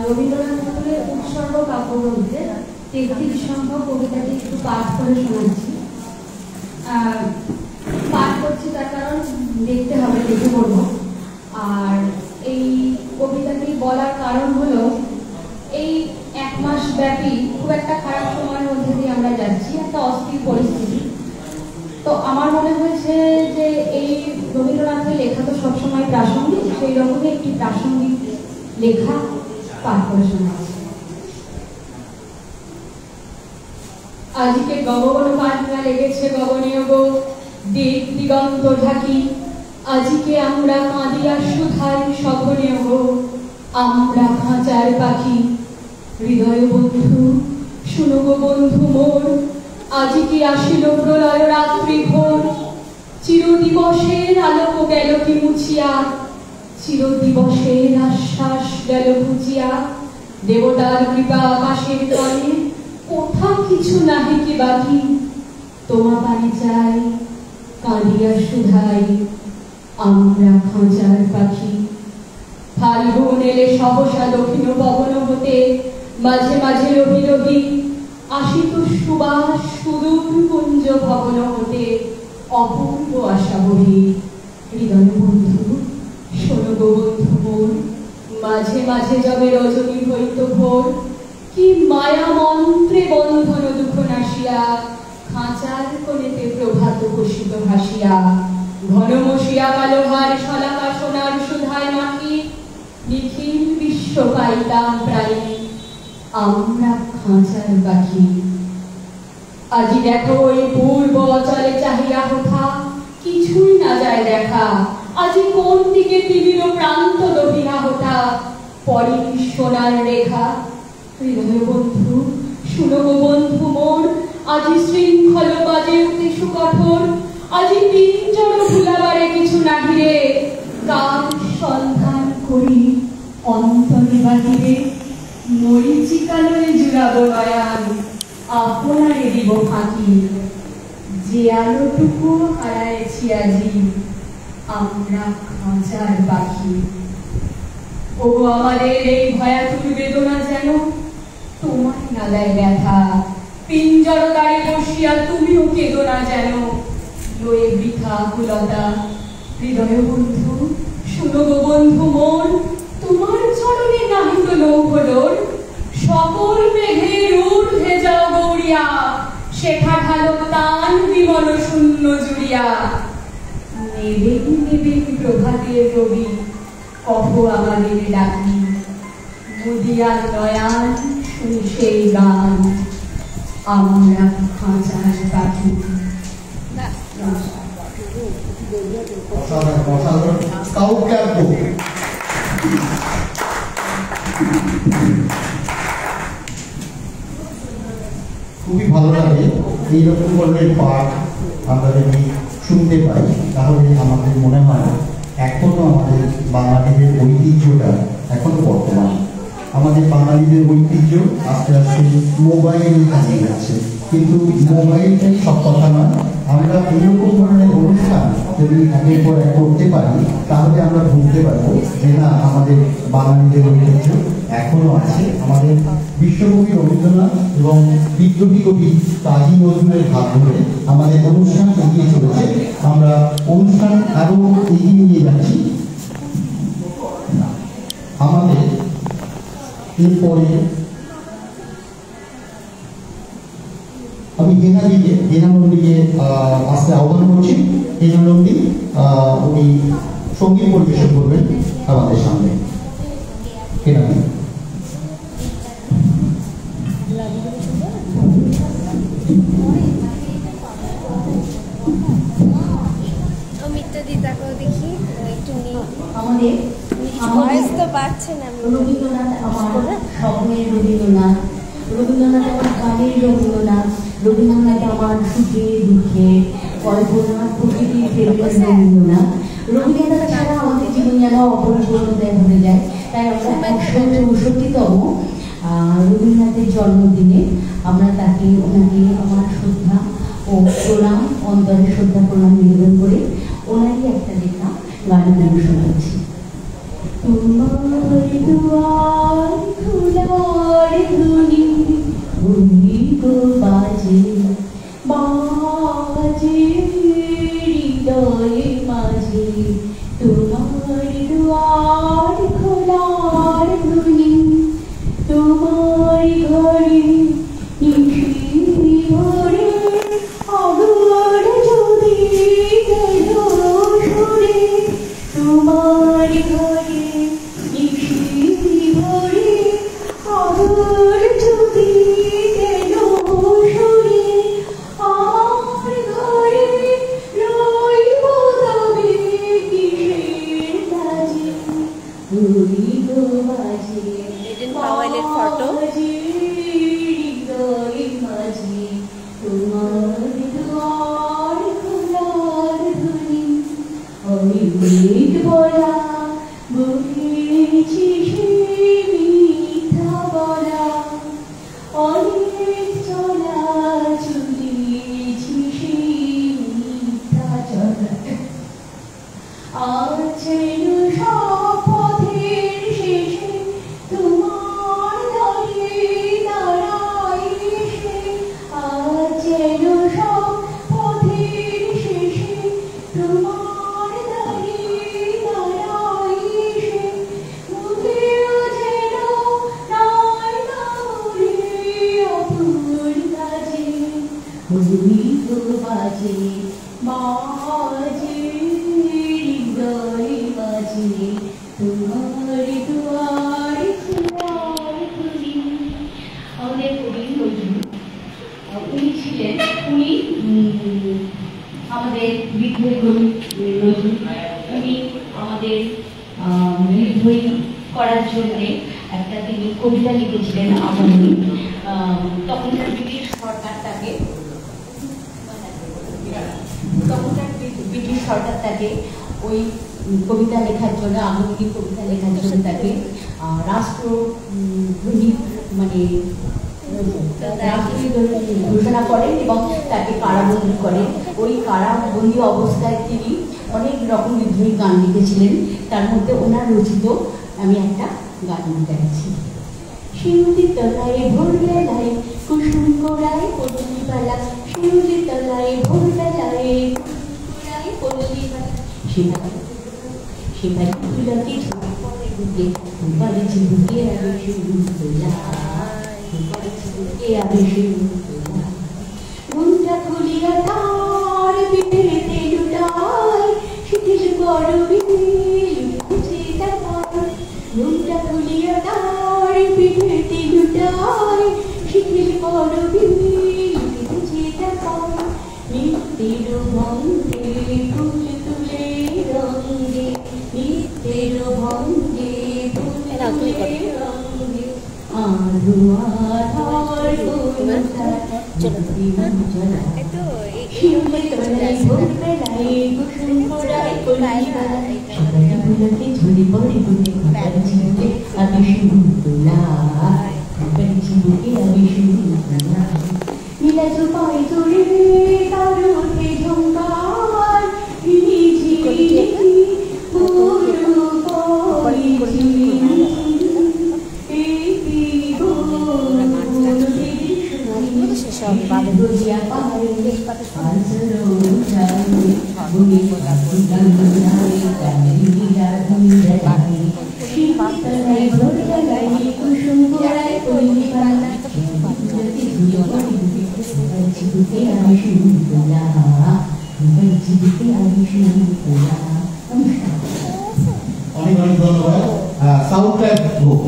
রবীন্দ্রনাথ ঠাকুরের উৎসর্গ কাব্যগ্রন্থে 33 সংখ্যক কবিতাটি একটু পাঠ করে শোনাচ্ছি। পাঠ করছি তার কারণ দেখতে হবে, দেখে বলবো। আর এই কবিতাটি বলার কারণ হলো, এই 1 মাস ব্যাপী খুব একটা খারাপ সময়ের মধ্যে দিয়ে আমরা যাচ্ছি, একটা অস্থির পরিস্থিতি। তো আমার মনে হয়েছে যে এই রবীন্দ্রনাথের লেখা তো সবসময় প্রাসঙ্গিক, সেই রকমই একটি প্রাসঙ্গিক লেখা পাঠ করে শোনাচ্ছি। আজকে গগন পান্না লেগেছে গগনীয় গো, দিক দিগন্ত ঢাকি। আজকে আমরা কাঁদিয়া সুধাই সঘনীয় গো, আমরা খাঁচার পাখি। হৃদয় বন্ধু শুনো গো বন্ধু মোর, আজকে আসিল প্রলয় রাত্রি ঘোর। চিরদিবসের আলোক গেল কি মুছিয়া, চিরদিবসের আশ্বাস গেল ঘুচিয়া। দেবতার কৃপা আকাশের তলে, কোথা কিছু নাহি কি বাকি। তোমা বাড়ি যাই কাঁদিয়া সুধাই, আমরা খাঁচার পাখি। ফাল্গুন এলে সহসা দক্ষিণ পবন হতে, মাঝে মাঝে রবি রবি আসিত সুবাস সুদূর কুঞ্জ ভবন হতে। অপূর্ব আশা বহি হৃদয় বন্ধু শোনো গো বন্ধু মোর, মাঝে মাঝে যাবে রজনী হইত ভোর। কি মায়া মন্ত্রে বন্ধন দুঃখ নাশিয়া, খাঁচার কোণেতে প্রভাত বসিত হাসিয়া। ঘন মশিয়া কালো ভার শলাকা সোনার সুধায় মাখি, নিখিল বিশ্ব পাইতাম প্রাণী, আমরা খাঁচার পাখি। আজি দেখো ওই পূর্ব অচলে চাহিয়া কোথা, কিছুই না যায় দেখা। আজি কোন দিকে তিমির প্রান্ত দহিয়া হোতা, পরি সোনার রেখা। হৃদয় বন্ধু শুনো গো বন্ধু মোর, আজি শৃঙ্খল বাজে উঠে সুকঠোর। আজি পিঞ্জর ভুলাবারে কিছু নাহি রে, কার সন্ধান করি অন্তরে বাহিরে। মরিচিকালয়ে জুড়াবো নয়ান, আপনারে দিব ফাঁকি। যে আলোটুকু হারাইছি আজি, আমরা খাঁচার পাখি। ও আমাদের এই ভয়াতুর বেদনা যেন তোমায় না দেয় ব্যথা। পিঞ্জর দ্বারে বসিয়া তুমিও কেঁদো না যেন, লয়ে বৃথা আকুলতা। হৃদয় বন্ধু শুনো গো বন্ধু মোর, তোমার চরণে নাহিত লৌহলোর। সকল মেঘের ঊর্ধ্বে যাও গৌরিয়া, শেখা ঢালো তান বিমল শূন্য জুড়িয়া। নেবে নেবে প্রভাতের রবি, কহ আমাদের ডাকি। মুদিয়া নয়ান শুনি সেই গান, আমরা খাঁচার পাখি। খুবই ভালো লাগে এইরকম ধরনের পাঠ আমরা যদি শুনতে পাই, তাহলে আমাদের মনে হয় এখনো আমাদের বাঙালিদের ঐতিহ্যটা এখনো বর্তমান। আমাদের বাঙালিদের ঐতিহ্য আস্তে আস্তে মোবাইল হারিয়ে যাচ্ছে, কিন্তু মোবাইলটাই সব কথা নয়। আমরা এইরকম ধরনের অনুষ্ঠান যদি একের পর এক করতে পারি, তাহলে আমরা বুঝতে পারবো যে না, আমাদের বাঙালিদের ঐতিহ্য এখনো আছে। আমাদের বিশ্বকবি রবীন্দ্রনাথ এবং বিদ্রোহী কবি কাজী নজরুলের হাত ধরে আমাদের অনুষ্ঠান এগিয়ে চলেছে। আমরা অনুষ্ঠান আরো এগিয়ে নিয়ে যাচ্ছি। আমাদের এরপরে আমি হেনা নন্দীকে আসতে আহ্বান করছি। হেনা নন্দী উনি সঙ্গীত পরিবেশন করবেন আমাদের সামনে। হেনা আমাদের রবীন্দ্রনাথ আমার স্বপ্নের রবীন্দ্রনাথ, রবীন্দ্রনাথ আমার গানের রবীন্দ্রনাথ, রবীন্দ্রনাথ আমার সুখে দুঃখে কল্পনা প্রকৃতির প্রেমের রবীন্দ্রনাথ। রবীন্দ্রনাথ ছাড়া আমাদের জীবন যেন অপরিপূর্ণতায় ভরে যায়। তাই আমরা 164তম রবীন্দ্রনাথের জন্মদিনে আমরা ওনাকে আমার শ্রদ্ধা ও প্রণাম, অন্তরে শ্রদ্ধা প্রণাম নিবেদন করে ওনারই একটা লেখা গান শোনাচ্ছি। তোমার দুয়ার ধুনি তোমার ঘরে নিশি ভরে আগুন যদি গেল সরে তোমার ঘরে নিশি ভরে আগুন যদি গেল সরে আমার ঘরে রইব তবে কিসের কাজে রইব বাজে পাওয়ালের ফটো হৃদয় মাঝে তোমার দুয়ার খোলার ধ্বনি অনেক বলা বুঝেছি সে মিথ্যা বলা অনেক চলা চলেছি সে মিথ্যা চলা আছে সব পথের শেষে তোমার দাঁড়িয়ে দাঁড়াই এসে আছে সব পথের শেষে তোমার দাঁড়িয়ে দাঁড়াই এসে মুখেও যেন নাই নামরে অপুর কাজে হইব বাজে বাজে হৃদয় বাজে তোমার দুয়ার খোলার ধ্বনি। আমাদের কবি নজরুল উনি ছিলেন আমাদের বিদ্রোহী কবি নজরুল উনি আমাদের বিদ্রোহী করার জন্যে একটা তিনি কবিতা লিখেছিলেন আবরণী। তখনকার ব্রিটিশ সরকার তাকে ওই কবিতা লেখার জন্য আবরণী কবিতা লেখার জন্য তাকে রাষ্ট্রদ্রোহী মানে ঘোষণা করেন এবং তাকে কারাবন্দী করেন। ওই কারাবন্দী অবস্থায় তিনি অনেক রকম বিদ্রোহী গান লিখেছিলেন। তার মধ্যে ওনার রচিত আমি একটা গান গাইছি। শিউলি তলায় ভোরবেলায় কুসুম কোড়ায় পল্লী বেলা শিউলি তলায় ভোরবেলায় কুসুম কোড়ায় পল্লী বেলা সেবাই ফুলকে ঝুঁকে পড়ে বুকে বাড়ি ঝুঁকে আবে শিউলা বাড়ি ঝুঁকে আবে শিউলা মনটা খুলিয়া তার পিঠেতে লুটায় শিথিল করবি লুটেছে তার মনটা খুলিয়া তার পিঠেতে লুটায় শিথিল করবি লুটেছে তার নিত্যের ভঙ্গে ফুল তুলে রঙে নিত্যের ভঙ্গে ফুল তুলে রঙে আরো আধার ঝুলি পড়ে বুকে আমি শুনতুলা আমি শুনতুলা নীলা চোপাই চড়ে তার উঠে ঝঙ্কার অনেক অনেক ধন্যবাদ। সাউন্ড ট্র্যাক গ্রুপ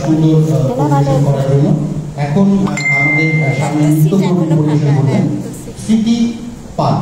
সুন্দর পরিবেশন করার জন্য। এখন আমাদের সামনে নৃত্যকর্ম পরিবেশন করবেন স্মৃতি পাল।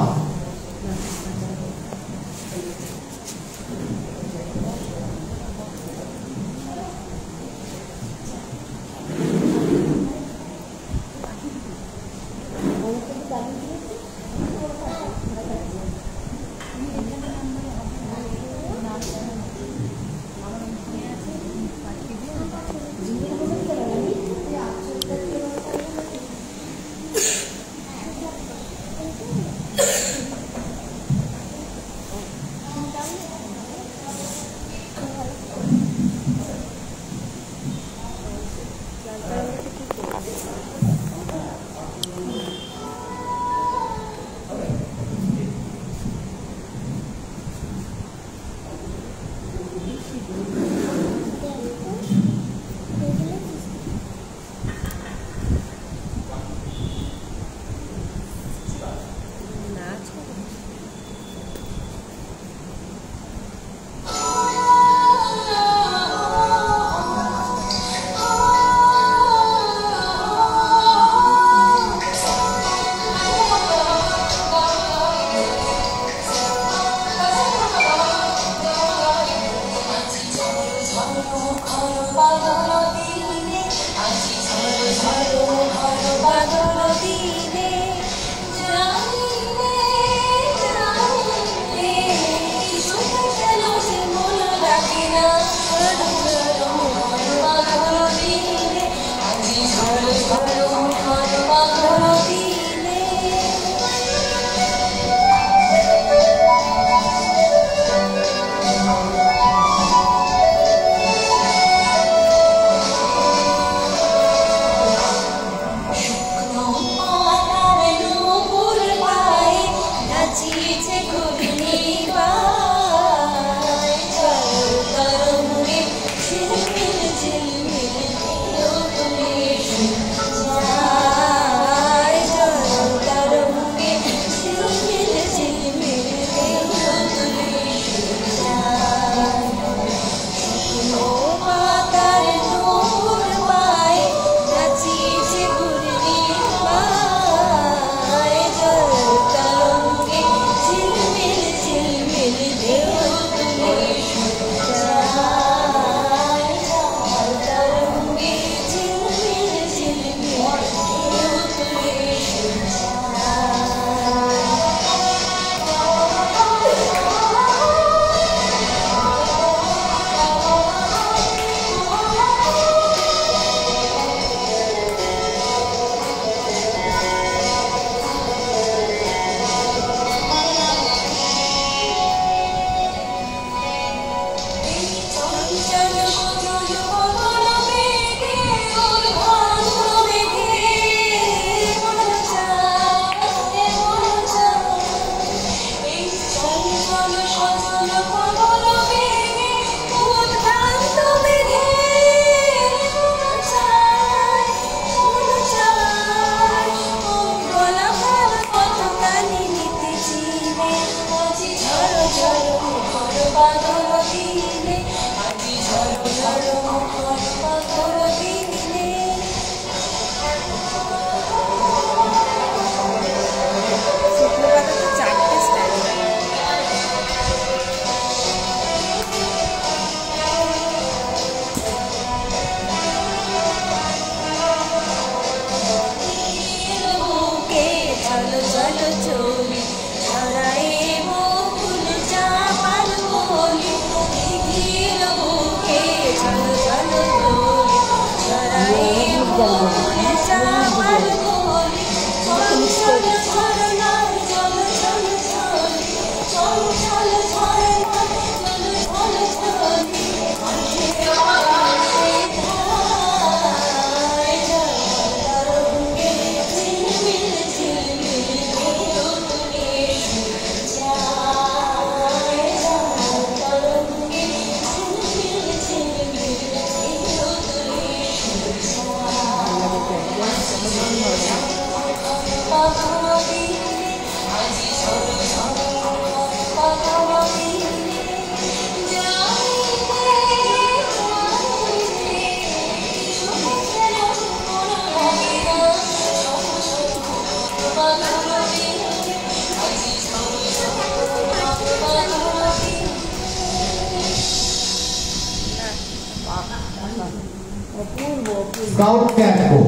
Scout Campo.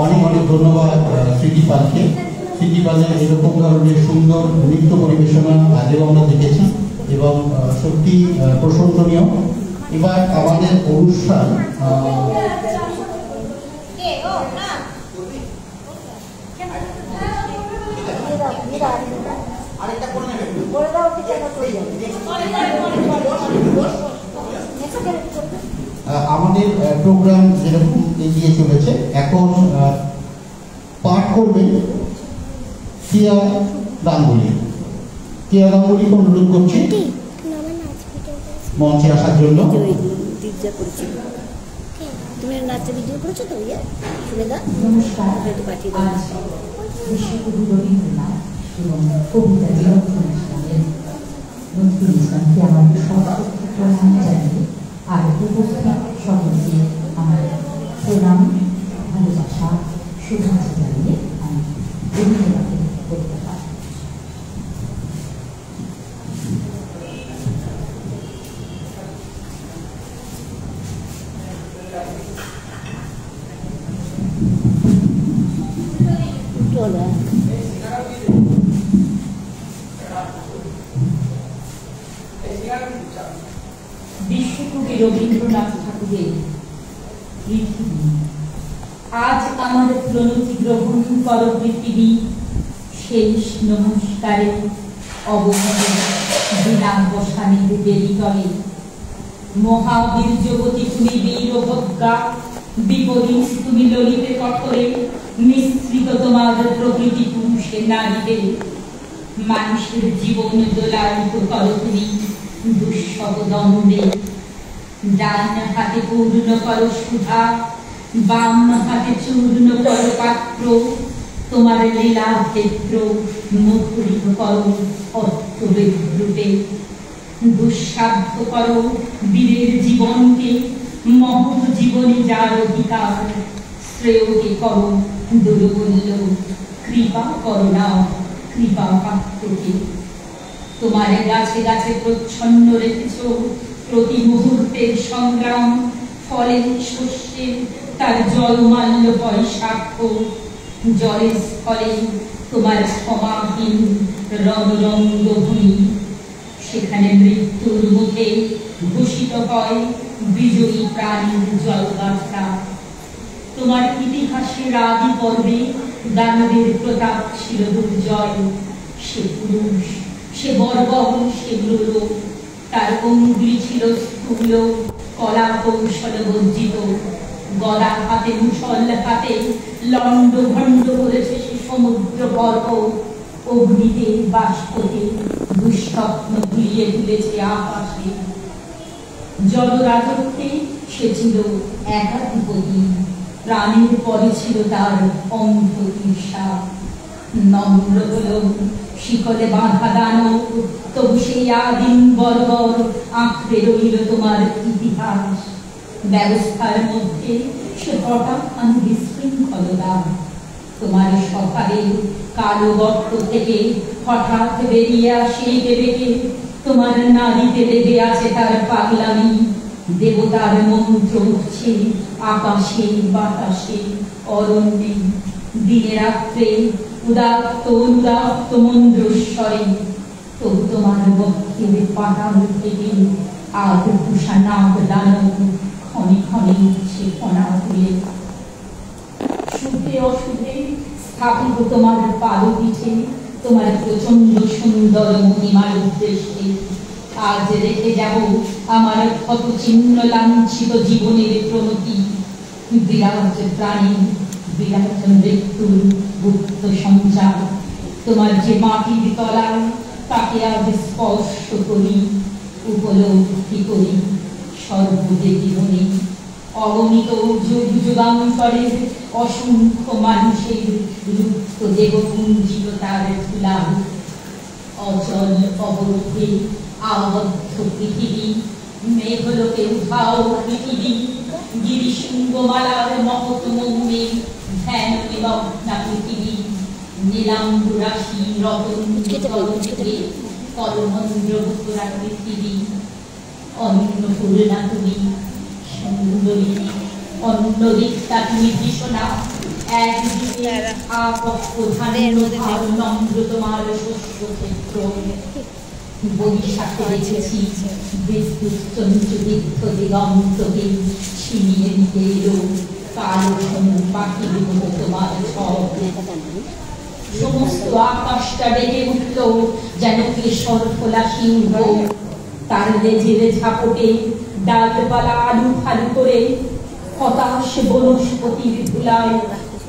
অনেক অনেক ধন্যবাদ স্মৃতি পালকে। স্মৃতি পালের এরকম ধরনের সুন্দর নৃত্য পরিবেশনা আগেও আমরা দেখেছি এবং সত্যি প্রশংসনীয়। এবার আমাদের অনুষ্ঠান আমাদের প্রোগ্রাম যেরকম এগিয়ে চলেছে, এখন পাঠ করবেন কিয়া গাঙ্গুলি। কিয়া গাঙ্গুলিকে অনুরোধ করছি মঞ্চে আসার জন্য। তুমি নাচের ভিডিও করেছো তো? নমস্কার। আজ বিশ্বকবি রবীন্দ্রনাথ এবং কবিতা নজরুল ইসলামকে আমাদের সর্বোচ্চ প্রণাম জানিয়ে আর উপস্থিত সকলকে আমার প্রণাম, ভালোবাসা, শুভেচ্ছা জানিয়ে আমি রবীন্দ্রনাথকে করতে পারি। বিশ্বকবি রবীন্দ্রনাথ ঠাকুরের পৃথিবী। আজ আমার প্রণতি গ্রহণ কর পৃথিবী, শেষ নমস্কারে অবহেলে দিনাঙ্গসানের বেলিতলে। মহাবীর জগতী তুমি বীরভদ্রা, বিপরীত তুমি ললিতে কঠোরে মিশ্রিত তোমার প্রকৃতি পুরুষের নারীতে মানুষের জীবন দোলায়িত করো তুমি দুঃসহ দ্বন্দ্বে। ডান হাতে পূর্ণ করো সুধা, বাম হাতে চূর্ণ করো পাত্র, তোমার লীলা ক্ষেত্র মুখরিত করো অর্থবেদ রূপে। দুঃসাধ্য করো বীরের জীবনকে, মহৎ জীবনে যার অধিকার শ্রেয়কে করো দুর্বল্য, কৃপা করো না কৃপা পাত্রকে। তোমার গাছে গাছে প্রচ্ছন্ন রেখেছ প্রতি মুহূর্তের সংগ্রাম, ফলে শস্যে তার জলমাল্য বৈশাখ্য, জলের স্থলে তোমার ক্ষমাহীন রণরঙ্গ ভূমি। সেখানে মৃত্যুর মুখে ঘোষিত হয় বিজয়ী প্রাণীর জলগাথা। তোমার ইতিহাসের আদি পর্বে দানবের প্রতাপ ছিল দুর্জয়। সে পুরুষ, সে বর্বর, সে মৃগ, তার অঙ্গুলি ছিল স্থূল কলা কৌশল বর্জিত। গদা হাতে মুসল হাতে লণ্ড ভণ্ড করেছে সে সমুদ্র পর্ব, অগ্নিতে বাষ্পতে দুঃস্বপ্ন ভুলিয়ে তুলেছে আকাশে। জলরাজত্বে সে ছিল একাধিপতি, প্রাণের পরে ছিল তার অন্ধ ঈর্ষা। নম্র হল শিকলে বাঁধা দানব, তবু সেই আদিম বর্বর আঁকড়ে রইল তোমার ইতিহাস। ব্যবস্থার মধ্যে সে হঠাৎ বিশৃঙ্খলতা। তোমার সকালে কালো গর্ত থেকে হঠাৎ বেরিয়ে আসে বেগে, তোমার নারীতে লেগে আছে তার পাগলামি। দেবতার মন্ত্র উঠছে আকাশে বাতাসে অরণ্যে, দিনে রাত্রে উদাত্ত উদাত্ত মন্দ্রস্বরে। তবু তোমার বক্ষের পাতাল থেকে আগ ভূষা নাগ দানব ক্ষণে ক্ষণে উঠছে কণা তুলে। শুভে অশুভে স্থাপিত তোমার পাদপীঠে তোমার প্রচন্ড সুন্দর মহিমার উদ্দেশ্যে আজ রেখে যাব আমার ক্ষত চিহ্ন লাঞ্ছিত জীবনের প্রণতি। বিরাট প্রাণী, বিরাট মৃত্যুর গুপ্ত সঞ্চার, তোমার যে মাটির তলায় তাকে আজ স্পর্শ করি, উপলব্ধি করি সর্বদে জীবনে। অগণিত যুগ যুগান্তরের অসংখ্য মানুষের লুপ্ত দেবপুঞ্জিত তার ধুলা। অচল অবরোধে আবদ্ধ পৃথিবী, মেঘলোকে উধাও পৃথিবী, গিরিশৃঙ্গমালার মহৎ মৌনে ধ্যান নিমগ্না পৃথিবী। নীলাম্বু রাশি রতন তরুণে করমন্দ্র ভরা পৃথিবী। অন্নপূর্ণা তুমি সুন্দরী, অন্যদিকটা তুমি ভীষণা। একদিকে নম্র তোমার শস্য ক্ষেত্র। বৈশাখে দেখেছি বিদ্যুৎ চঞ্চলিত দিগন্তকে ছিনিয়ে নিতে এলো কালো সমুখ পাখির মতো তোমার সব। সমস্ত আকাশটা ডেকে উঠল যেন কেশর ফোলা সিংহ। তার লেজের ঝাপটে ডালপালা আলু ফালু করে হতাশ বনস্পতির ধুলায়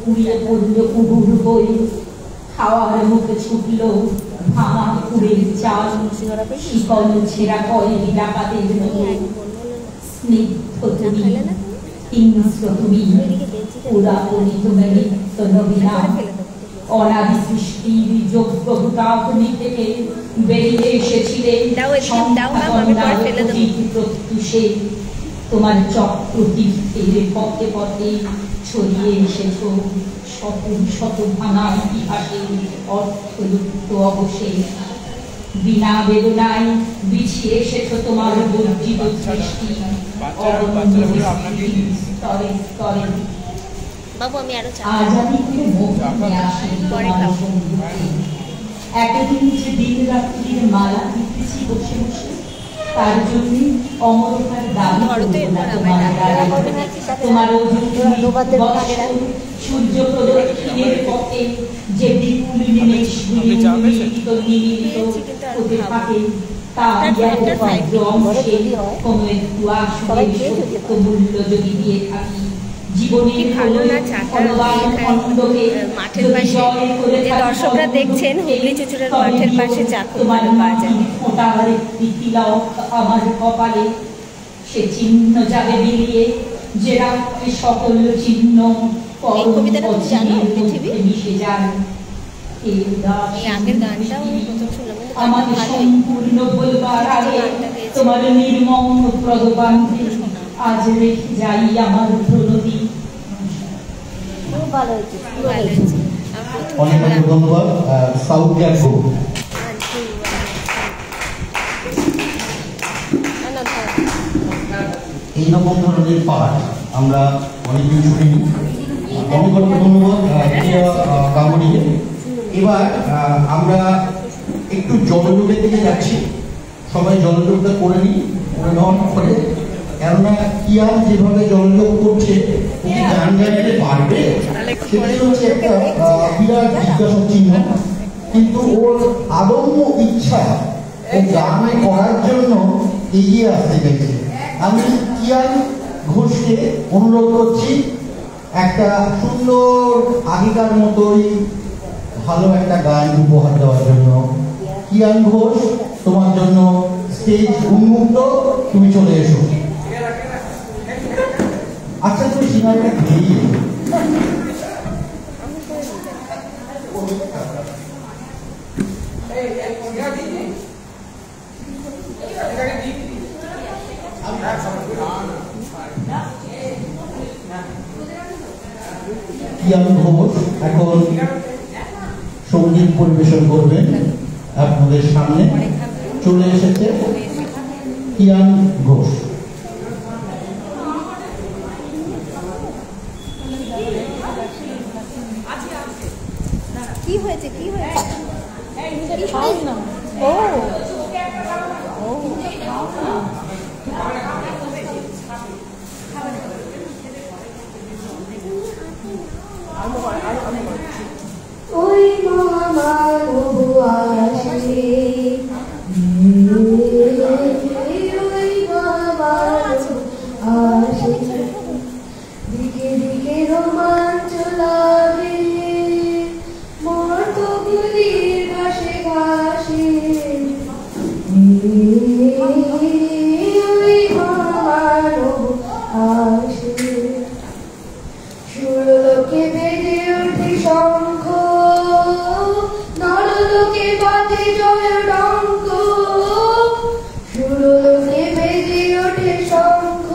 উড়িয়ে পড়ল কুহুর বই। হাওয়ার মুখে ছুটল ভাঙা কুড়ের চাল, শিকল ছেঁড়া কয়েদি ডাকাতের মতো। স্নিগ্ধ তুমি, হিংস্র তুমি, পুরাতনী তুমি নিত্য নবীনা। অনাদি সৃষ্টির যোগ্য ভূতাগ্নি থেকে বেরিয়ে এসেছিলে প্রত্যুষে। তোমার চক্রতীর্থের পথে পথে ছড়িয়ে এসেছ শত শত ভাঙা ইতিহাসে অর্থযুক্ত অবশেষ। বিনা বেদনায় বিছিয়ে এসেছ তোমার বর্জিত সৃষ্টি স্তরে স্তরে। এতদিন যে দিন রাত্রির মালা দিতেছি বসে বসে, তার জন্য অমরতার দাবি তোমার সূর্য প্রদক্ষিণের পথে যে বিপুল নিমেষগুলি নিমিলিত হতে থাকে, তার অংশে কোনো একটু আসলে সত্য মূল্য যদি দিয়ে থাকি, জীবনের ভালো না চাটা মাঠের পাশে যে দর্শকরা দেখছেন হুগলি চুচুড়ার মাঠের পাশে চা খুব ভালো পাওয়া যায়। আমার কপালে সে চিহ্ন যাবে বিলিয়ে, যে রাত্রে সকল চিহ্ন এই কবিতাটা তুমি জানো পৃথিবী? মিশে যায়। এই আগের গানটাও আমি প্রথম শুনলাম, কিন্তু আমাকে সম্পূর্ণ বলবার আগে তোমার নির্মম প্রদবান্ধে আজ রেখে যাই আমার প্রণতি। খুব ভালো হয়েছে, খুব ভালো হয়েছে। অনেক অনেক ধন্যবাদ। সাউথ গ্যাপো এইরকম ধরনের পাঠ আমরা অনেকদিন শুনিনি। অনেক অনেক ধন্যবাদ প্রিয় কামড়ি। এবার আমরা একটু জলযোগের দিকে যাচ্ছি। সবাই জলযোগটা করে নিই, করে নেওয়ার পরে, কেননা কিয়ান যেভাবে জলযোগ করছে ওকে গান গাইতে পারবে, সেটাই হচ্ছে একটা বিরাট জিজ্ঞাসা চিহ্ন। কিন্তু ওর আদম্য ইচ্ছা ও গান করার জন্য এগিয়ে আসতে চাইছে। আমি কিয়ান ঘোষকে অনুরোধ করছি একটা সুন্দর আগেকার মতোই ভালো একটা গান উপহার দেওয়ার জন্য। কিয়ান ঘোষ, তোমার জন্য স্টেজ উন্মুক্ত, তুমি চলে এসো। আচ্ছা, তুমি সিঙ্গারটা খেয়ে কিয়ান ঘোষ এখন সঙ্গীত পরিবেশন করবেন। আপনাদের সামনে চলে এসেছে কিয়ান ঘোষ। কি হয়েছে, কি হয়েছে? ও ওই মহামানব আসে, ওই মহামানব আসে, দিকে দিকে রোমাঞ্চ লাগে, মর্তগুলির ঘাসে ঘাসে, ওই মহামানব আসে। সুরলোকে বেজে ওঠে শঙ্খ, নরলোকে বাজে জয় ডঙ্ক। সুরলোকে বেজে ওঠে শঙ্খ,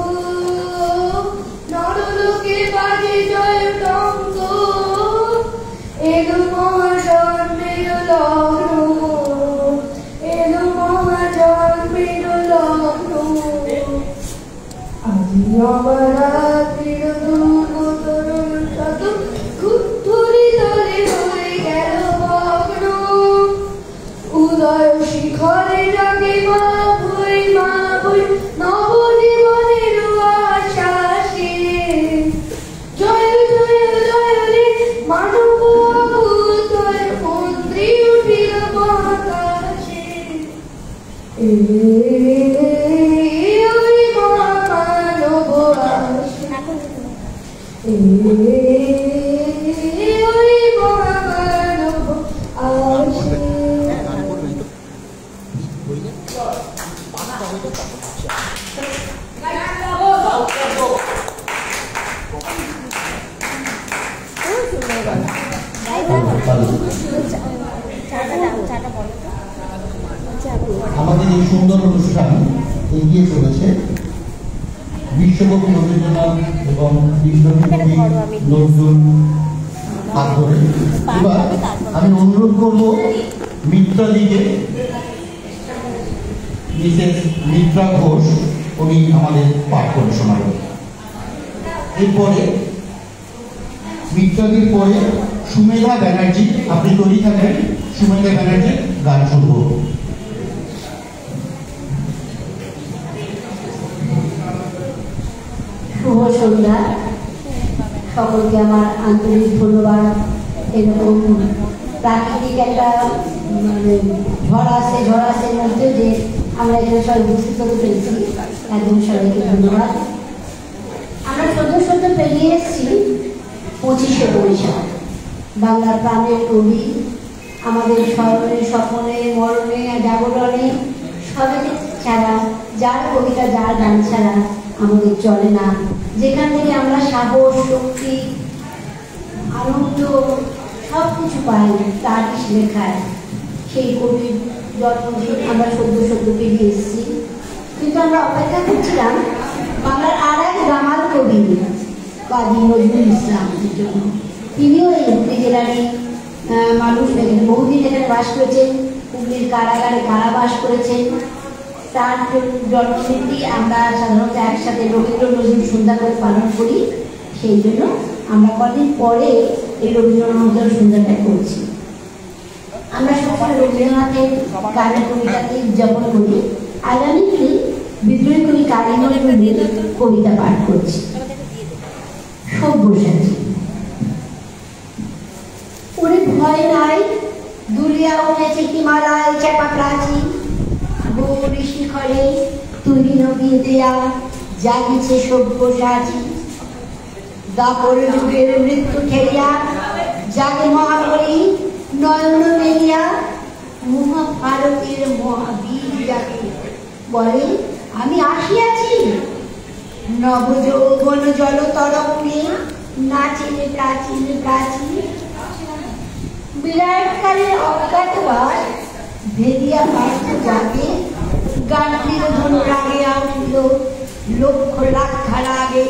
নরলোকে বাজে জয় ডঙ্ক। এলো মহাজন্মের লগ্ন, এলো মহাজন্মের লগ্ন। আজি অবরাত্রির দুর্গতরণ শত ধুলি তলে হয়ে গেল মগ্ন। উদয় শিখরে জাগে মা বই, মা বই, নবজীবনের আশ্বাসে। জয় জয় জয় রে মানব অভ্যুদয়, মন্ত্রী উঠিল মহাকাশে। ওই মহামানব আসে, ওই মহামানব আসে। আমাদের এই সুন্দর অনুষ্ঠান এগিয়ে চলেছে বিশ্বকবি রবীন্দ্রনাথ এবং বিশ্বকবি নজরুল হাত ধরে। এবার আমি অনুরোধ করব মিত্রাদিকে, মিসেস মিত্রা ঘোষ, উনি আমাদের পাঠ করে শোনাবেন। এরপরে মিত্রাদির পরে সুমেধা ব্যানার্জি, আপনি তৈরি থাকবেন। সুমেধা ব্যানার্জি গান শুনব। শুভ সন্ধ্যা, সকলকে আমার আন্তরিক ধন্যবাদ। এরকম প্রাকৃতিক একটা ঝড় আসে মধ্যে যে আমরা এখানে সবাই উপস্থিত হতে পেরেছি, একদম সবাইকে ধন্যবাদ। আমরা সদ্য পেরিয়ে এসেছি 25শে বৈশাখ। বাংলার প্রাণের কবি, আমাদের স্মরণে, স্বপনে, মরণে, জাগরণে সবে ছাড়া, যার কবিতা, যার গান ছাড়া আমাদের চলে না। যেখান থেকে আমরা সাহস, শক্তি, আনন্দ সব কিছু পাই তারই লেখায়। সেই কবির জন্মদিন আমরা সদ্য পেরিয়ে এসেছি, কিন্তু আমরা অপেক্ষা করছিলাম বাংলার আর এক গামাল কবি কাজী নজরুল ইসলামের জন্য। তিনিও এই হুগলি জেলারই মানুষ, বহুদিন এখানে বাস করেছেন, হুগলির কারাগারে কারাবাস করেছেন। তার জন্মদিনটি আমরা সাধারণত একসাথে রবীন্দ্র নজরুল সন্ধ্যা করে পালন করি, সেই জন্য আমরা কদিন পরে এই রবীন্দ্রনাথ সন্ধ্যাটা করছি। আমরা সবসময় রবীন্দ্রনাথের গানের কবিতাকে উদযাপন করি। আগামীকাল বিদ্রোহী কবি কাজী নজরুলের কবিতা পাঠ করছি, সব্যসাচী। ওরে ভয় নাই, দুলিয়া উঠেছে হিমালয় চাপা প্রাচীর, গৌরী শিখরে তুহিন বিদ্যা জাগিছে সব্যসাচী। দাপর যুগের মৃত্যু ঠেলিয়া জাগে মহাবলী নয়ন মেলিয়া, মহাভারতের মহাবীর জাগে বলে আমি আসিয়াছি। নবযৌবন জল তরঙ্গে নাচিলে প্রাচীন প্রাচীন, বিরাটকালের অজ্ঞাতবাস ভেদিয়া পার্থ জাগে। গান্ধির ধনুরাগে উঠিল লক্ষ লাক্ষার আগে,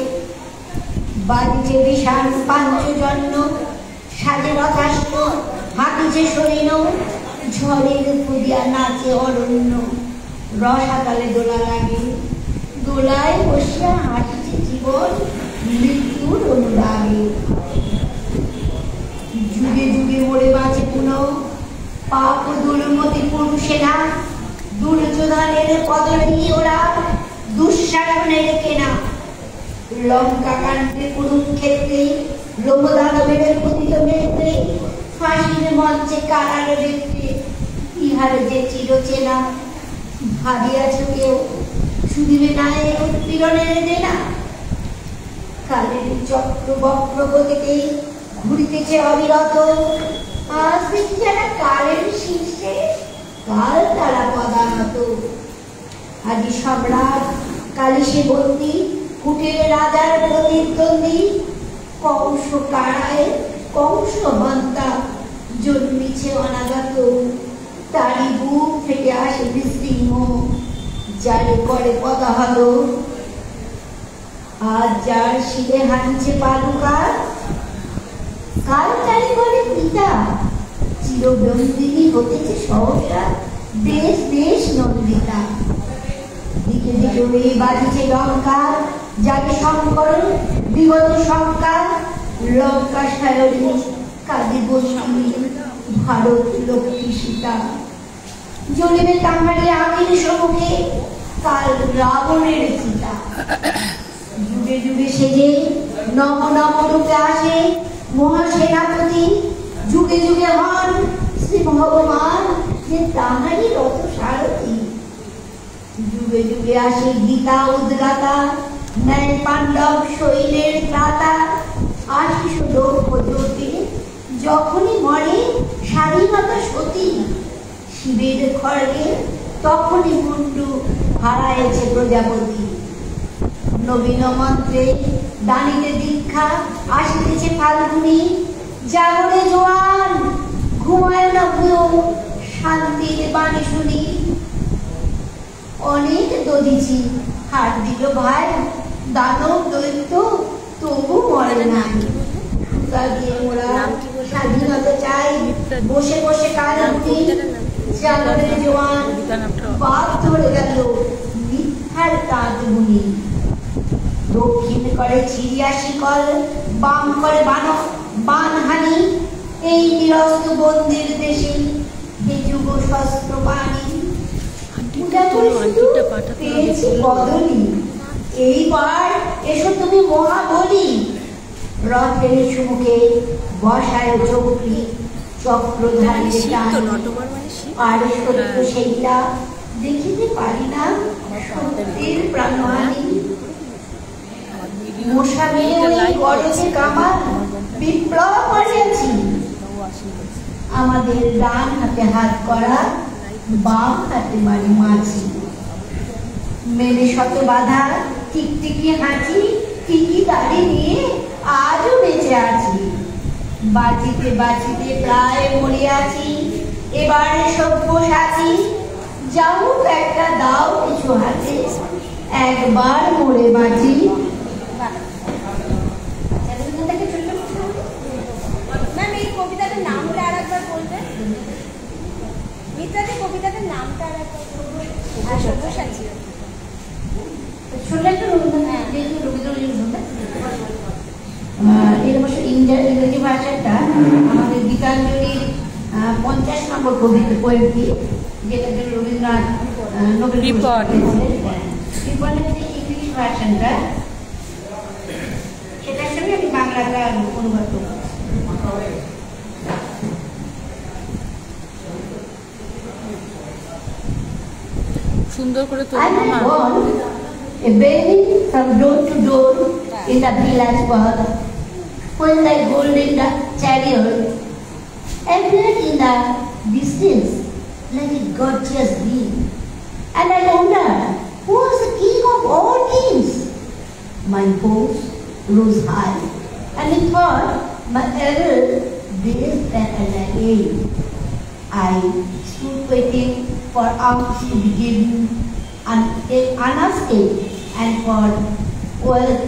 বাজিছে বিশাল পাঞ্চজন্য সাজে রথাস্ত্র, হাঁটিছে সৈন্য ঝড়ের পুদিয়া নাচে অরণ্য। রসাতালে দোলা লাগে, দোলায় বসিয়া হাঁটিছে জীবন মৃত্যুর অনুরাগে। যুগে যুগে মরে বাঁচে পুনঃ পাপ দুর্মতি পুরুষেরা, দুর্যোধনের পদলি ওরা দুঃশাসনের কেনা। লঙ্কা কাণ্ডে কুরুক্ষেত্রে লোমদানবের পতিত নেত্রে, ফাঁসির মঞ্চে কারার নেত্রে ইহার যে চিরচেনা। ভাবিয়াছ কেউ শুধিবে না এ উৎপীড়নের দেনা, কালের চক্র বক্র গতিতে ঘুরিতেছে অবিরত। আজ দেখি যারা কালের শীর্ষে, কাল তারা পদানত। আজি সম্রাট কালী সে বন্দী, কুটির রাজার প্রতিদ্বন্দ্বী। কংস কারায় কংস হন্তা, জন্মিছে অনাগত। তারই বুক থেকে আসে বিস্তীর্ণ, যারে করে পদাহত। আজ যার শিরে হাঁটিছে পালুকা, কাল তারি করে পিতা। চিরবন্দিনী হতেছে সহসা, দেশ দেশ নন্দিতা। দিকে দিকে উড়ে বাজিছে লঙ্কা, যাকে সংকরণ বিগত শঙ্কা। লঙ্কা সায়রী কাজে বসিনি ভারত লক্ষ্মী সীতা। জ্বলিবে তাহারে আমির সম্মুখে কাল রাবণের চিতা। যুগে যুগে সেজে নব নব রূপে আসে মহাসেনাপতি। যুগে যুগে হন শ্রী ভগবান, যে তাহারই রথ সারথি। যুগে যুগে আসে গীতা উদ্গাতা, ন্যায় পাণ্ডব শৈলের ত্রাতা। আশিস লক্ষ জ্যোতি যখনই মরে স্বাধীনতা সতী। শিবের খড়গে তখনই মুন্ডু হারায়েছে প্রজাপতি। নবীন মন্ত্রে দানিতে দীক্ষা আসিতেছে ফাল্গুনি। জাগরে জোয়ান ঘুমায় না ভুয়ো, শান্তির বাণী শুনি। অনেক দধিছি হার দিল ভাই, দানব দৈত্য তবু মরে না। সুতা দিয়ে মোরা স্বাধীনতা চাই, বসে বসে কাল উঠি। জাগরে জোয়ান বাদ ধরে গেল মিথ্যার তাঁত বুনি। দক্ষিণ করে ছিড়িয়া শিকল, বাম করে বানহানি। এই নিরস্ত বন্দির দেশে হে যুগ শস্ত্র পানি। পেয়েছি বদলি, এইবার এসো তুমি মহাবলী। রথের সুমুখে বসায় চক্রী, চক্রধারী আর সত্য সেইটা দেখিতে পারি না সত্যের প্রাণহানি। মশা মেয়ে ওই গরজে কামাল বিপ্লব করিয়াছি। আমাদের ডান হাতে হাত করা, বাম হাতে মারি মাছি। মেলে শত বাধা, টিকটিকি হাঁচি, টিকি দাড়ি নিয়ে আজও বেঁচে আছি। বাঁচিতে বাঁচিতে প্রায় মরিয়াছি, এবারে সভ্য সাথী। যাও একটা দাও কিছু হাতে, একবার মরে বাঁচি। ম্যাম এই কবিতাটার নামটা আর একবার বলবেন। মিত্রাদি কবিতাটার নামটা আর একবার বলবেন। আর সব্যসাচী শুনলে একটু এর অবশ্য ইংরেজি ভাষাটা আমাদের গীতাঞ্জলির 50 নম্বর কবিতা পোয়েমটি, যেটা রবীন্দ্রনাথ নোবেল রিপনের যে ইংলিশ ভার্সনটা, সেটার সঙ্গে আমি বাংলাটা অনুবাদ করব। সুন্দর করে I was born a baby from door to door in the village path, when thy golden chariot appeared in the distance like a gorgeous beam. And I wondered, who was the king of all kings? My hopes rose high, and I thought my ever days that as I ate. I stood waiting for alms to be given unasked, and for wealth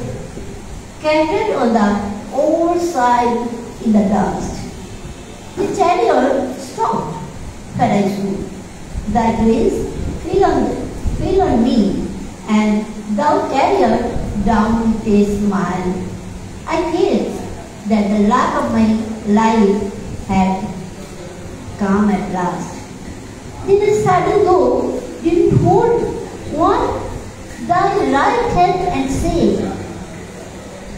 scattered on the old side in the dust. The chariot stopped, but I stood. Thy grace fell on me, and thou chariot down with a smile. I felt that the luck of my life had come at last. Then a sudden though didn't hold one thy right hand and say,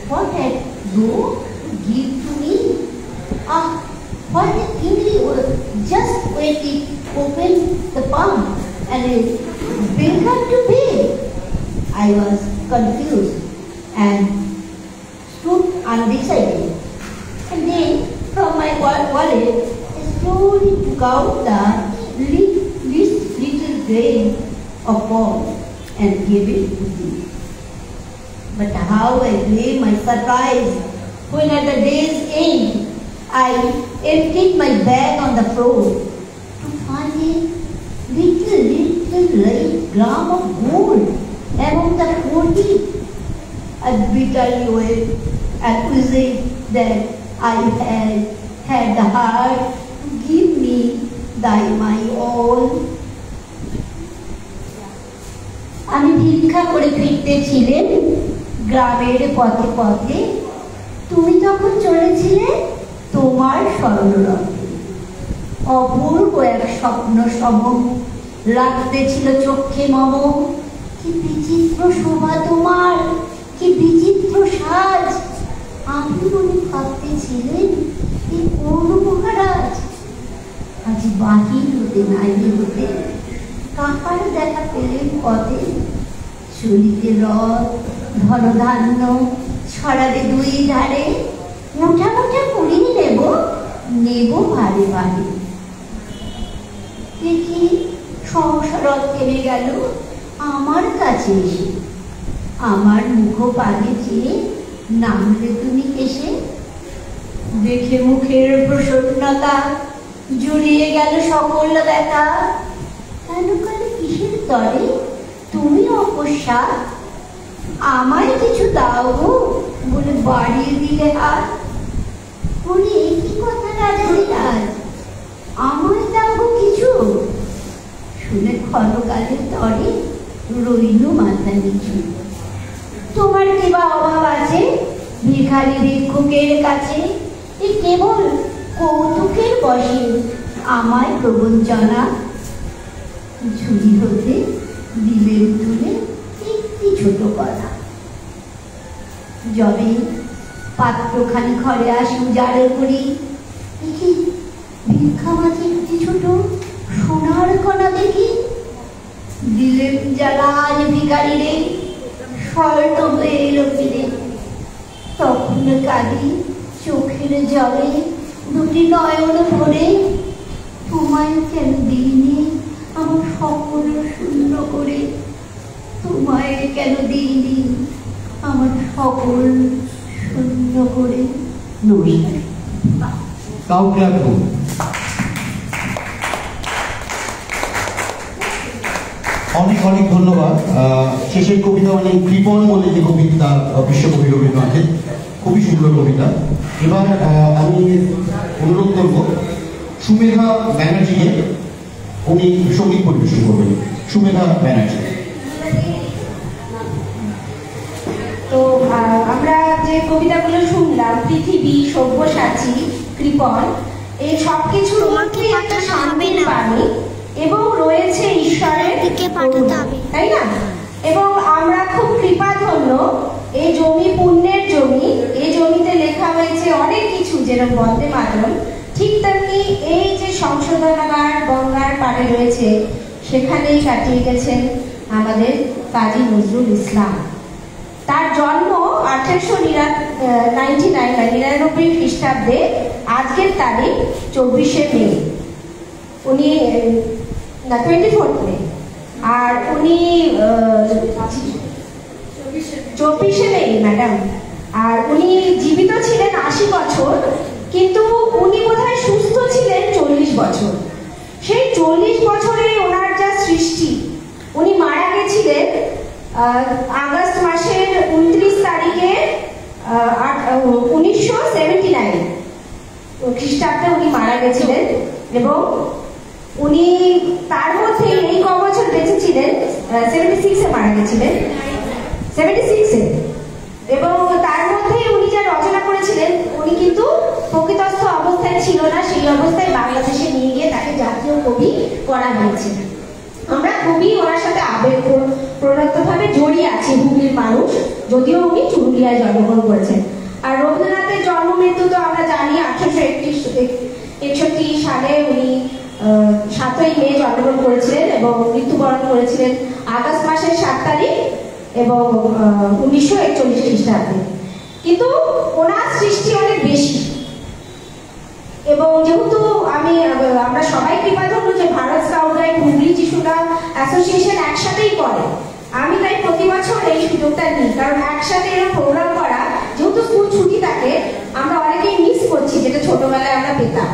what had thou to give to me? Ah, what a kingly word, just when it opened the palm and it began to pay. I was confused and stood undecided. And then from my wallet I slowly took out the least little grain of corn and gave it to thee. But how I blame my surprise when at the day's end I emptied my bag on the floor to find a little light gram of gold among the 40. I bitterly wept and wished that I had the heart to give me thy my all. আমি ভিক্ষা করে ফিরতেছিলেন গ্রামের পথে পথে, তুমি তখন চলেছিলে তোমার স্বর্ণরথে। অপূর্ব এক স্বপ্ন সম লাগতেছিল চোখে মম। কি বিচিত্র শোভা তোমার, কি বিচিত্র সাজ। আপনি মনে ভাবতেছিলেন এই কোন মহারাজ। আজ বাহির হতে নাইলে হতে কাকার দেখা পেলেন পথে। চলিতে রথ ধনধান্য ছড়াবে দুই ধারে, মোটা মোটা কুড়িয়ে নেব ভারে ভারে। দেখি সংসারত থেমে গেল আমার কাছে এসে। আমার মুখ পানে চেয়ে নামলে তুমি এসে। দেখে মুখের প্রসন্নতা জুড়িয়ে গেল সকল ব্যথা। কেন কালে কিসের তরে তুমি অকস্মা, আমায় কিছু দাও গো বলে বাড়িয়ে দিলে হাত। বলি একই কথা রাজাদিরাজ, আমায় দাও গো কিছু। শুনে ক্ষণকালের তরে রইল মাথা নিচু। তোমার কি বা অভাব আছে ভিখারি ভিক্ষুকের কাছে? এ কেবল কৌতুকের বসে আমায় প্রবঞ্চনা। ঝুলি হতে দিলেন তুলে একটি ছোট কণা। যবে পাত্রখানি ঘরে আসি উজাড় করি, দেখি ভিক্ষা মাঝে একটি ছোট সোনার কণা দেখি। দিলেন যারা আজ ভিখারি রে, স্বর্ণ হয়ে এলো ফিরে। কাঁদি চোখের জলে দুটি নয়ন ভরে, তোমায় কেন দিইনি আমার সকল শূন্য করে, তোমায় কেন দিইনি আমার সকল শূন্য করে। নমস্কার। কাউকে রাখবো। অনেক অনেক ধন্যবাদ। শেষের কবিতা মানে কৃপণ বলে যে কবিতা, বিশ্বকবি রবীন্দ্রনাথের, খুবই সুন্দর কবিতা। এবার আমি অনুরোধ করব সুমেধা ব্যানার্জিকে, উনি সঙ্গীত পরিবেশন করবেন। সুমেধা ব্যানার্জি। তো আমরা যে কবিতাগুলো শুনলাম, পৃথিবী, সব্যসাচী, কৃপণ, এই সবকিছুর মধ্যেই একটা শান্তির বাণী এবং রয়েছে ঈশ্বরের করুণা, তাই না? এবং আমরা খুব কৃপাধন্য, এই জমি পুণ্যের জমি, এই জমিতে লেখা হয়েছে অনেক কিছু, যেরকম বন্দে মাতরম, ঠিক তেমনি এই যে সংশোধনাগার গঙ্গার পাড়ে রয়েছে, সেখানেই কাটিয়ে গেছেন আমাদের কাজী নজরুল ইসলাম। তার জন্ম 1899 খ্রিস্টাব্দে, আজকের তারিখ 24শে মে, উনি 24 মে, আর উনি 24শে মে ম্যাডাম। আর উনি জীবিত ছিলেন 80 বছর, কিন্তু উনি বোধহয় সুস্থ ছিলেন 40 বছর। সেই 40 বছরে ওনার যা সৃষ্টি, উনি মারা গেছিলেন আগস্ট মাসের 29 তারিখে 1979 খ্রিস্টাব্দে উনি মারা গেছিলেন। এবং উনি তার মধ্যে এই ক বছর বেঁচে ছিলেন, 76-এ মারা গেছিলেন, 76-এ। এবং তার মধ্যে উনি যা রচনা করেছিলেন, উনি কিন্তু প্রকৃতস্থ অবস্থায় ছিল না, সেই অবস্থায় বাংলাদেশে নিয়ে গিয়ে তাকে জাতীয় কবি করা হয়েছে। আমরা খুবই ওনার সাথে আবেগ প্রণতভাবে জড়িয়ে আছি, হুগলির মানুষ, যদিও উনি চুরুলিয়ায় জন্মগ্রহণ করেছেন। আর রবীন্দ্রনাথের জন্ম মৃত্যু তো আমরা জানি, 1861 সালে উনি 7ই মে জন্মগ্রহণ করেছিলেন এবং মৃত্যুবরণ করেছিলেন আগস্ট মাসের 7 তারিখ এবং 1941 খ্রিস্টাব্দে। কিন্তু ওনার সৃষ্টি অনেক বেশি, এবং যেহেতু আমরা সবাই কৃপাধন্য যে ভারত স্কাউট গাইড হুগলি যিশুরা অ্যাসোসিয়েশন একসাথেই করে, আমি তাই প্রতি বছর এই সুযোগটা নিই, কারণ একসাথে এরা প্রোগ্রাম করা, যেহেতু স্কুল ছুটি থাকে, আমরা অনেকেই মিস করছি, যেটা ছোটবেলায় আমরা পেতাম।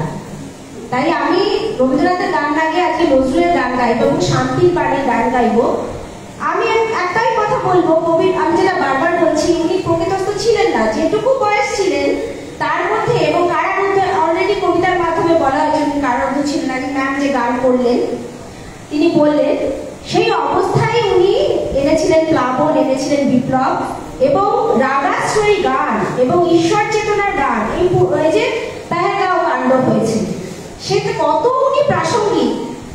তাই আমি রবীন্দ্রনাথের গান না গিয়ে আজকে নজরুলের গান গাইবো এবং শান্তির বাণীর গান গাইবো। আমি একটাই কথা বলবো, কবি, আমি যেটা বারবার বলছি, উনি প্রকৃতস্থ ছিলেন না, যেটুকু বয়স ছিলেন তার মধ্যে, এবং কারারুদ্ধ অলরেডি কবিতার মাধ্যমে বলা হয়েছে উনি কারারুদ্ধ ছিলেন নাকি, ম্যাম যে গান করলেন তিনি বললেন, সেই অবস্থায় উনি এনেছিলেন প্লাবন, এনেছিলেন বিপ্লব এবং রাগাশ্রয়ী গান এবং ঈশ্বর চেতনার গান। এই যে পেহেলগাঁও কাণ্ড হয়েছে, সেটা কত উনি প্রাসঙ্গিক।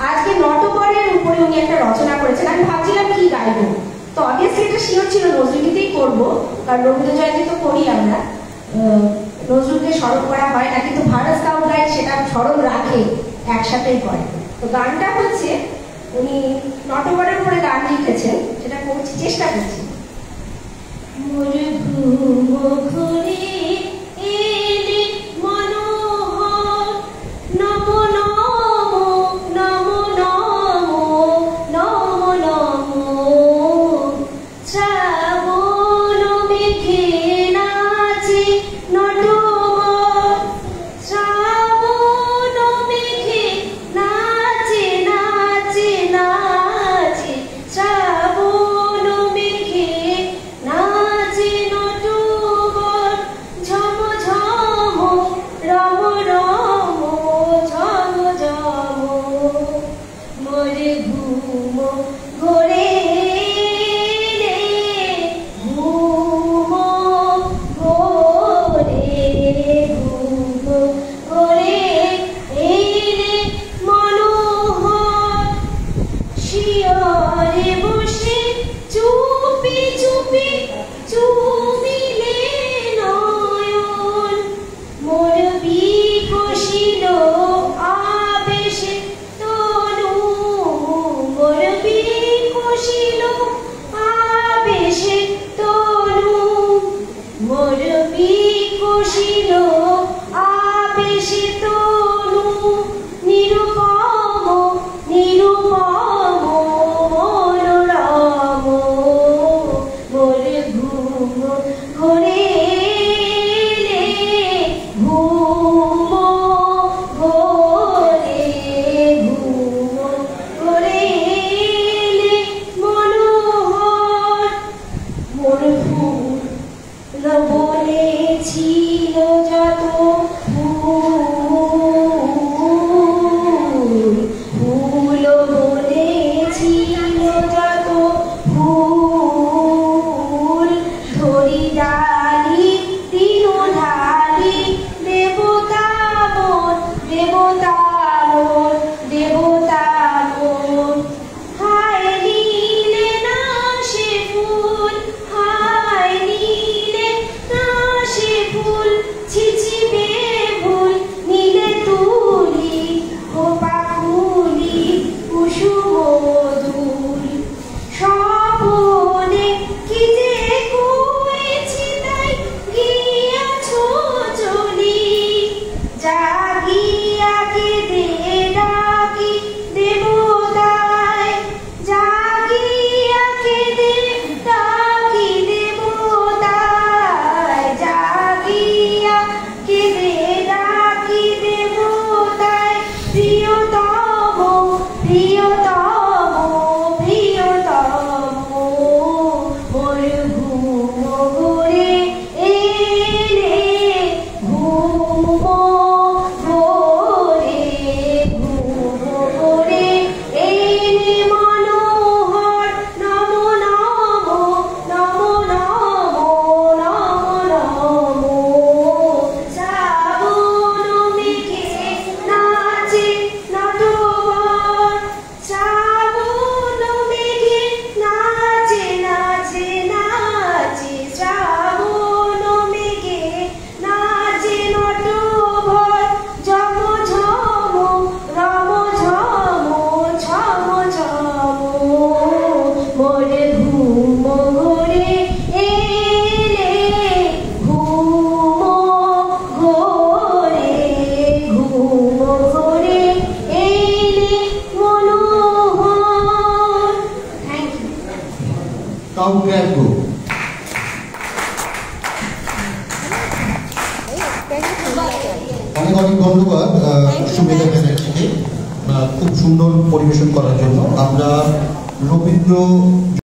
আজকে নটবরের উপরে উনি একটা রচনা করেছেন, আমি ভাবছিলাম কি গাইবো, তো অবভিয়াসলি এটা শিওর ছিল নজরুলগীতেই করবো, কারণ রবীন্দ্র জয়ন্তী তো করি আমরা, নজরুলকে স্মরণ করা হয় না, কিন্তু ভারত স্কাউট গাইড সেটা স্মরণ রাখে, একসাথেই করে। তো গানটা হচ্ছে, উনি নটবরের উপরে গান লিখেছেন, সেটা করছি, চেষ্টা করছি। শ্রাবণ মেঘে নাচে নটবর নাও ক্র্যাক গো। অনেক অনেক ধন্যবাদ সুমেধা ব্যানার্জিকে খুব সুন্দর পরিবেশন করার জন্য। আমরা রবীন্দ্র